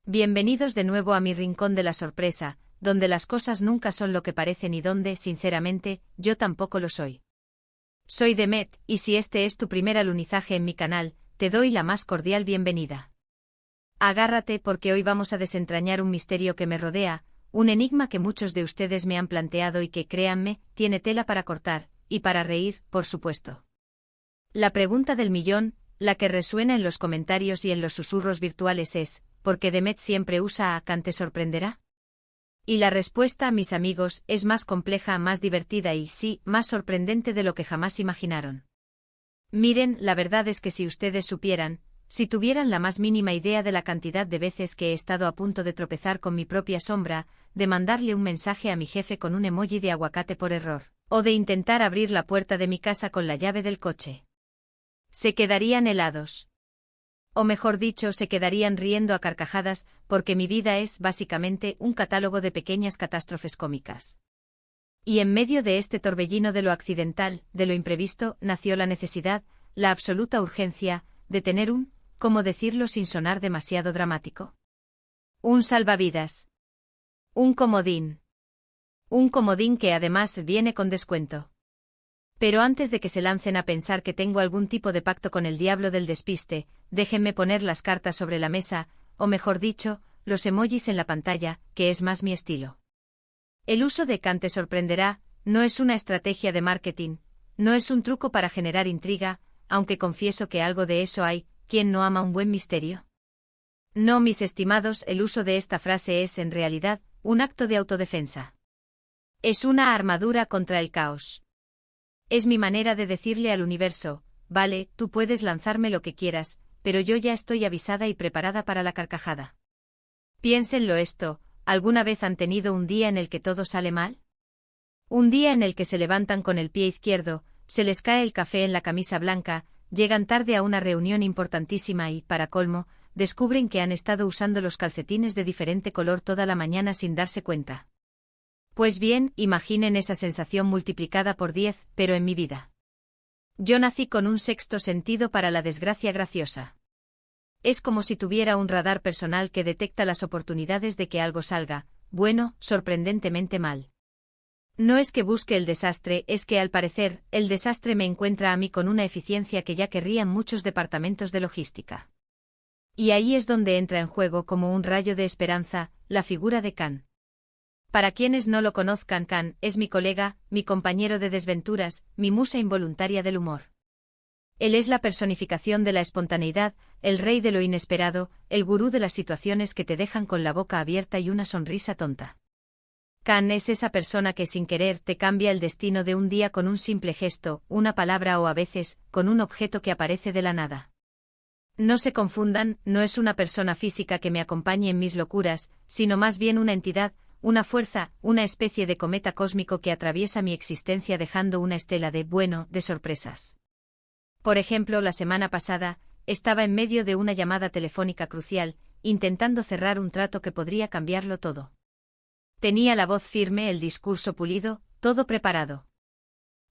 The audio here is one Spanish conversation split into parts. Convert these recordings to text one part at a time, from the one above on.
Bienvenidos de nuevo a mi rincón de la sorpresa, donde las cosas nunca son lo que parecen y donde, sinceramente, yo tampoco lo soy. Soy Demet, y si este es tu primer alunizaje en mi canal, te doy la más cordial bienvenida. Agárrate porque hoy vamos a desentrañar un misterio que me rodea, un enigma que muchos de ustedes me han planteado y que, créanme, tiene tela para cortar, y para reír, por supuesto. La pregunta del millón, la que resuena en los comentarios y en los susurros virtuales es, ¿por qué Demet siempre usa a Khan te sorprenderá? Y la respuesta, mis amigos, es más compleja, más divertida y, sí, más sorprendente de lo que jamás imaginaron. Miren, la verdad es que si ustedes supieran, si tuvieran la más mínima idea de la cantidad de veces que he estado a punto de tropezar con mi propia sombra, de mandarle un mensaje a mi jefe con un emoji de aguacate por error, o de intentar abrir la puerta de mi casa con la llave del coche. Se quedarían helados. O mejor dicho, se quedarían riendo a carcajadas, porque mi vida es, básicamente, un catálogo de pequeñas catástrofes cómicas. Y en medio de este torbellino de lo accidental, de lo imprevisto, nació la necesidad, la absoluta urgencia, de tener ¿cómo decirlo sin sonar demasiado dramático? Un salvavidas. Un comodín. Un comodín que además viene con descuento. Pero antes de que se lancen a pensar que tengo algún tipo de pacto con el diablo del despiste, déjenme poner las cartas sobre la mesa, o mejor dicho, los emojis en la pantalla, que es más mi estilo. El uso de Khan te sorprenderá, no es una estrategia de marketing, no es un truco para generar intriga, aunque confieso que algo de eso hay. ¿Quién no ama un buen misterio? No, mis estimados, el uso de esta frase es, en realidad, un acto de autodefensa. Es una armadura contra el caos. Es mi manera de decirle al universo, vale, tú puedes lanzarme lo que quieras, pero yo ya estoy avisada y preparada para la carcajada. Piénsenlo esto, ¿alguna vez han tenido un día en el que todo sale mal? Un día en el que se levantan con el pie izquierdo, se les cae el café en la camisa blanca, llegan tarde a una reunión importantísima y, para colmo, descubren que han estado usando los calcetines de diferente color toda la mañana sin darse cuenta. Pues bien, imaginen esa sensación multiplicada por 10, pero en mi vida. Yo nací con un sexto sentido para la desgracia graciosa. Es como si tuviera un radar personal que detecta las oportunidades de que algo salga, bueno, sorprendentemente mal. No es que busque el desastre, es que al parecer, el desastre me encuentra a mí con una eficiencia que ya querrían muchos departamentos de logística. Y ahí es donde entra en juego como un rayo de esperanza, la figura de Khan. Para quienes no lo conozcan, Khan es mi colega, mi compañero de desventuras, mi musa involuntaria del humor. Él es la personificación de la espontaneidad, el rey de lo inesperado, el gurú de las situaciones que te dejan con la boca abierta y una sonrisa tonta. Khan es esa persona que sin querer te cambia el destino de un día con un simple gesto, una palabra o a veces, con un objeto que aparece de la nada. No se confundan, no es una persona física que me acompañe en mis locuras, sino más bien una entidad, una fuerza, una especie de cometa cósmico que atraviesa mi existencia dejando una estela de sorpresas. Por ejemplo, la semana pasada, estaba en medio de una llamada telefónica crucial, intentando cerrar un trato que podría cambiarlo todo. Tenía la voz firme, el discurso pulido, todo preparado.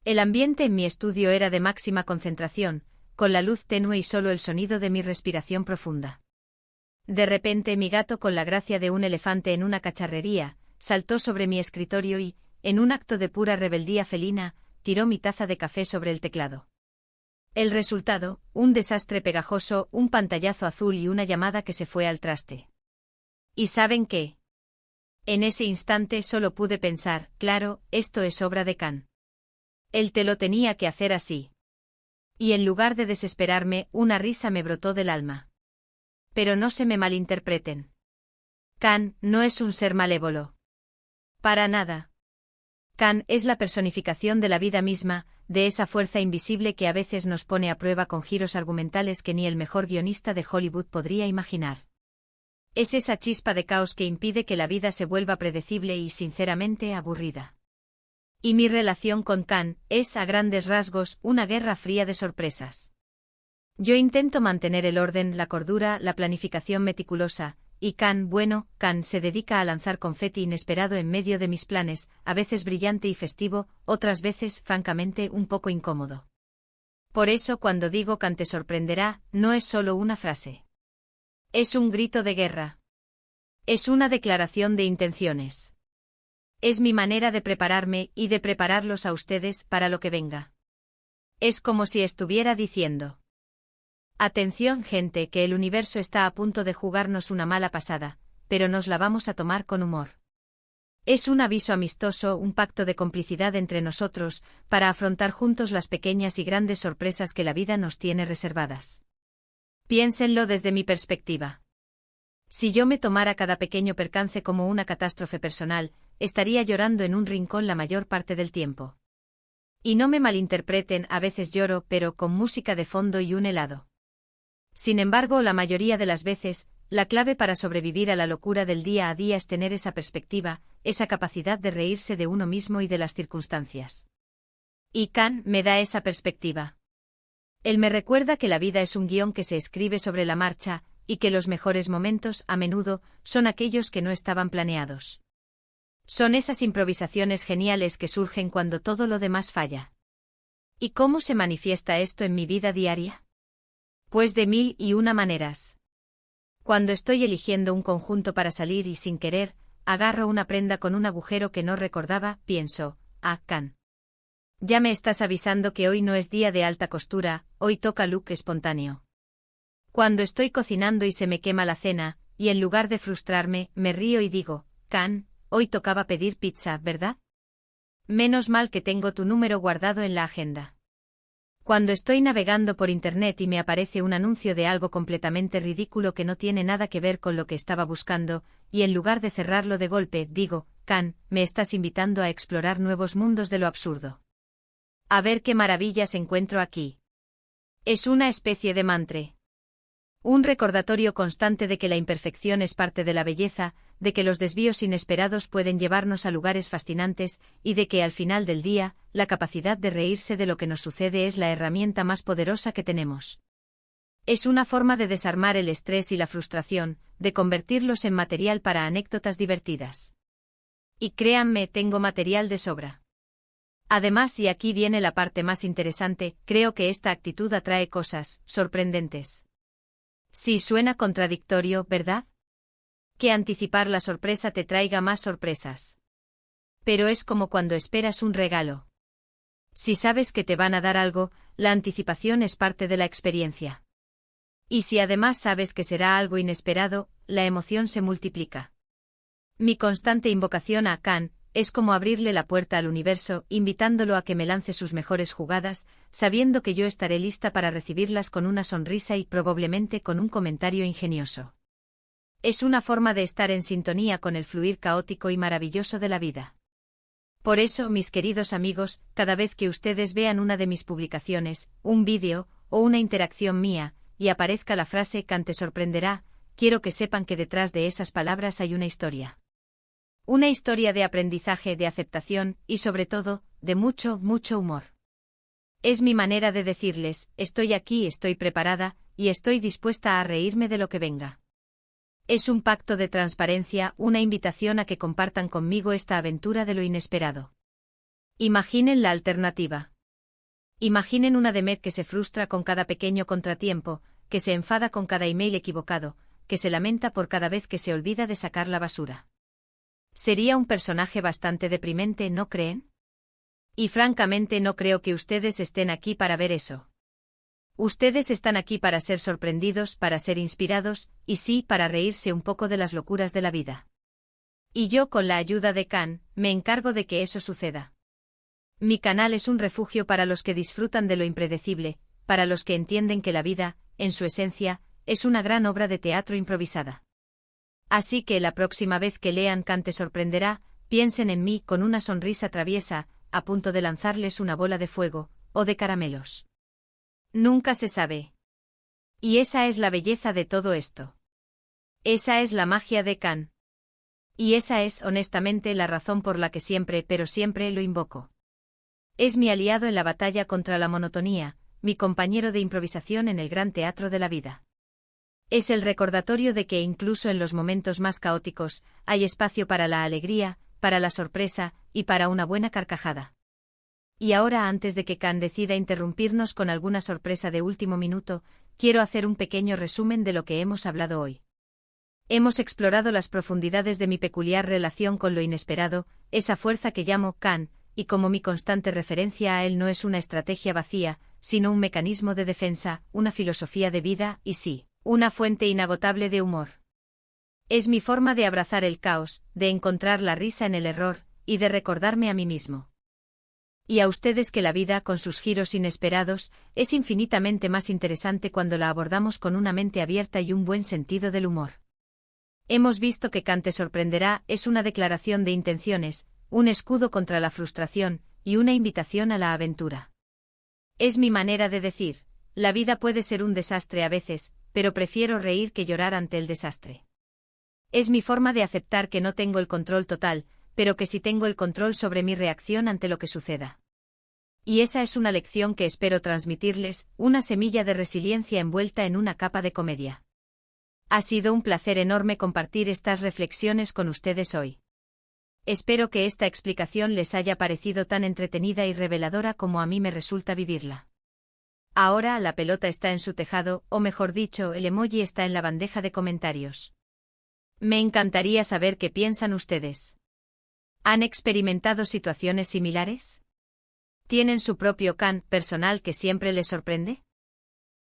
El ambiente en mi estudio era de máxima concentración, con la luz tenue y solo el sonido de mi respiración profunda. De repente mi gato, con la gracia de un elefante en una cacharrería, saltó sobre mi escritorio y, en un acto de pura rebeldía felina, tiró mi taza de café sobre el teclado. El resultado, un desastre pegajoso, un pantallazo azul y una llamada que se fue al traste. ¿Y saben qué? En ese instante solo pude pensar, claro, esto es obra de Khan. Él te lo tenía que hacer así. Y en lugar de desesperarme, una risa me brotó del alma. Pero no se me malinterpreten. Khan no es un ser malévolo. Para nada. Khan es la personificación de la vida misma, de esa fuerza invisible que a veces nos pone a prueba con giros argumentales que ni el mejor guionista de Hollywood podría imaginar. Es esa chispa de caos que impide que la vida se vuelva predecible y, sinceramente, aburrida. Y mi relación con Khan es, a grandes rasgos, una guerra fría de sorpresas. Yo intento mantener el orden, la cordura, la planificación meticulosa, y Khan se dedica a lanzar confeti inesperado en medio de mis planes, a veces brillante y festivo, otras veces, francamente, un poco incómodo. Por eso cuando digo Khan te sorprenderá, no es solo una frase. Es un grito de guerra. Es una declaración de intenciones. Es mi manera de prepararme y de prepararlos a ustedes para lo que venga. Es como si estuviera diciendo: atención, gente, que el universo está a punto de jugarnos una mala pasada, pero nos la vamos a tomar con humor. Es un aviso amistoso, un pacto de complicidad entre nosotros, para afrontar juntos las pequeñas y grandes sorpresas que la vida nos tiene reservadas. Piénsenlo desde mi perspectiva. Si yo me tomara cada pequeño percance como una catástrofe personal, estaría llorando en un rincón la mayor parte del tiempo. Y no me malinterpreten, a veces lloro, pero con música de fondo y un helado. Sin embargo, la mayoría de las veces, la clave para sobrevivir a la locura del día a día es tener esa perspectiva, esa capacidad de reírse de uno mismo y de las circunstancias. Y Khan me da esa perspectiva. Él me recuerda que la vida es un guión que se escribe sobre la marcha, y que los mejores momentos, a menudo, son aquellos que no estaban planeados. Son esas improvisaciones geniales que surgen cuando todo lo demás falla. ¿Y cómo se manifiesta esto en mi vida diaria? Pues de 1001 maneras. Cuando estoy eligiendo un conjunto para salir y sin querer, agarro una prenda con un agujero que no recordaba, pienso: Khan. Ya me estás avisando que hoy no es día de alta costura, hoy toca look espontáneo. Cuando estoy cocinando y se me quema la cena, y en lugar de frustrarme, me río y digo: Khan, hoy tocaba pedir pizza, ¿verdad? Menos mal que tengo tu número guardado en la agenda. Cuando estoy navegando por internet y me aparece un anuncio de algo completamente ridículo que no tiene nada que ver con lo que estaba buscando, y en lugar de cerrarlo de golpe, digo: Khan, me estás invitando a explorar nuevos mundos de lo absurdo. A ver qué maravillas encuentro aquí. Es una especie de mantra. Un recordatorio constante de que la imperfección es parte de la belleza, de que los desvíos inesperados pueden llevarnos a lugares fascinantes, y de que al final del día, la capacidad de reírse de lo que nos sucede es la herramienta más poderosa que tenemos. Es una forma de desarmar el estrés y la frustración, de convertirlos en material para anécdotas divertidas. Y créanme, tengo material de sobra. Además, y aquí viene la parte más interesante, creo que esta actitud atrae cosas sorprendentes. Sí, suena contradictorio, ¿verdad? Que anticipar la sorpresa te traiga más sorpresas. Pero es como cuando esperas un regalo. Si sabes que te van a dar algo, la anticipación es parte de la experiencia. Y si además sabes que será algo inesperado, la emoción se multiplica. Mi constante invocación a Khan es como abrirle la puerta al universo, invitándolo a que me lance sus mejores jugadas, sabiendo que yo estaré lista para recibirlas con una sonrisa y probablemente con un comentario ingenioso. Es una forma de estar en sintonía con el fluir caótico y maravilloso de la vida. Por eso, mis queridos amigos, cada vez que ustedes vean una de mis publicaciones, un vídeo, o una interacción mía, y aparezca la frase Khan te sorprenderá, quiero que sepan que detrás de esas palabras hay una historia. Una historia de aprendizaje, de aceptación, y sobre todo, de mucho, mucho humor. Es mi manera de decirles: estoy aquí, estoy preparada, y estoy dispuesta a reírme de lo que venga. Es un pacto de transparencia, una invitación a que compartan conmigo esta aventura de lo inesperado. Imaginen la alternativa. Imaginen una Demet que se frustra con cada pequeño contratiempo, que se enfada con cada email equivocado, que se lamenta por cada vez que se olvida de sacar la basura. Sería un personaje bastante deprimente, ¿no creen? Y francamente no creo que ustedes estén aquí para ver eso. Ustedes están aquí para ser sorprendidos, para ser inspirados, y sí, para reírse un poco de las locuras de la vida. Y yo, con la ayuda de Khan, me encargo de que eso suceda. Mi canal es un refugio para los que disfrutan de lo impredecible, para los que entienden que la vida, en su esencia, es una gran obra de teatro improvisada. Así que la próxima vez que lean Khan te sorprenderá, piensen en mí con una sonrisa traviesa, a punto de lanzarles una bola de fuego, o de caramelos. Nunca se sabe. Y esa es la belleza de todo esto. Esa es la magia de Khan. Y esa es, honestamente, la razón por la que siempre, pero siempre, lo invoco. Es mi aliado en la batalla contra la monotonía, mi compañero de improvisación en el gran teatro de la vida. Es el recordatorio de que incluso en los momentos más caóticos, hay espacio para la alegría, para la sorpresa, y para una buena carcajada. Y ahora, antes de que Khan decida interrumpirnos con alguna sorpresa de último minuto, quiero hacer un pequeño resumen de lo que hemos hablado hoy. Hemos explorado las profundidades de mi peculiar relación con lo inesperado, esa fuerza que llamo Kant, y como mi constante referencia a él no es una estrategia vacía, sino un mecanismo de defensa, una filosofía de vida y sí, una fuente inagotable de humor. Es mi forma de abrazar el caos, de encontrar la risa en el error, y de recordarme a mí mismo. Y a ustedes que la vida, con sus giros inesperados, es infinitamente más interesante cuando la abordamos con una mente abierta y un buen sentido del humor. Hemos visto que Kant te sorprenderá es una declaración de intenciones, un escudo contra la frustración, y una invitación a la aventura. Es mi manera de decir, la vida puede ser un desastre a veces, pero prefiero reír que llorar ante el desastre. Es mi forma de aceptar que no tengo el control total, pero que sí tengo el control sobre mi reacción ante lo que suceda. Y esa es una lección que espero transmitirles, una semilla de resiliencia envuelta en una capa de comedia. Ha sido un placer enorme compartir estas reflexiones con ustedes hoy. Espero que esta explicación les haya parecido tan entretenida y reveladora como a mí me resulta vivirla. Ahora la pelota está en su tejado, o mejor dicho, el emoji está en la bandeja de comentarios. Me encantaría saber qué piensan ustedes. ¿Han experimentado situaciones similares? ¿Tienen su propio Kant personal que siempre les sorprende?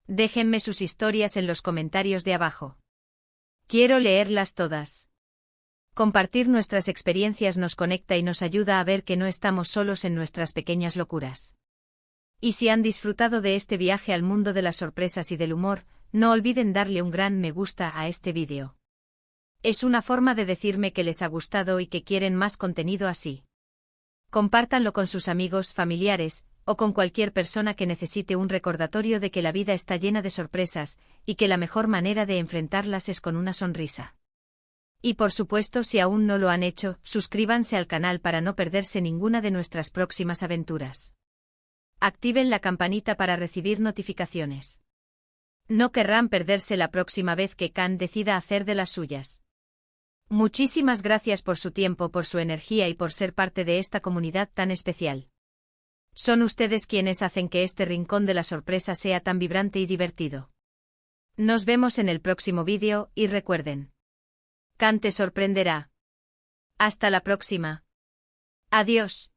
Déjenme sus historias en los comentarios de abajo. Quiero leerlas todas. Compartir nuestras experiencias nos conecta y nos ayuda a ver que no estamos solos en nuestras pequeñas locuras. Y si han disfrutado de este viaje al mundo de las sorpresas y del humor, no olviden darle un gran me gusta a este vídeo. Es una forma de decirme que les ha gustado y que quieren más contenido así. Compártanlo con sus amigos, familiares, o con cualquier persona que necesite un recordatorio de que la vida está llena de sorpresas, y que la mejor manera de enfrentarlas es con una sonrisa. Y por supuesto, si aún no lo han hecho, suscríbanse al canal para no perderse ninguna de nuestras próximas aventuras. Activen la campanita para recibir notificaciones. No querrán perderse la próxima vez que Kant decida hacer de las suyas. Muchísimas gracias por su tiempo, por su energía y por ser parte de esta comunidad tan especial. Son ustedes quienes hacen que este rincón de la sorpresa sea tan vibrante y divertido. Nos vemos en el próximo vídeo, y recuerden. Kant te sorprenderá. Hasta la próxima. Adiós.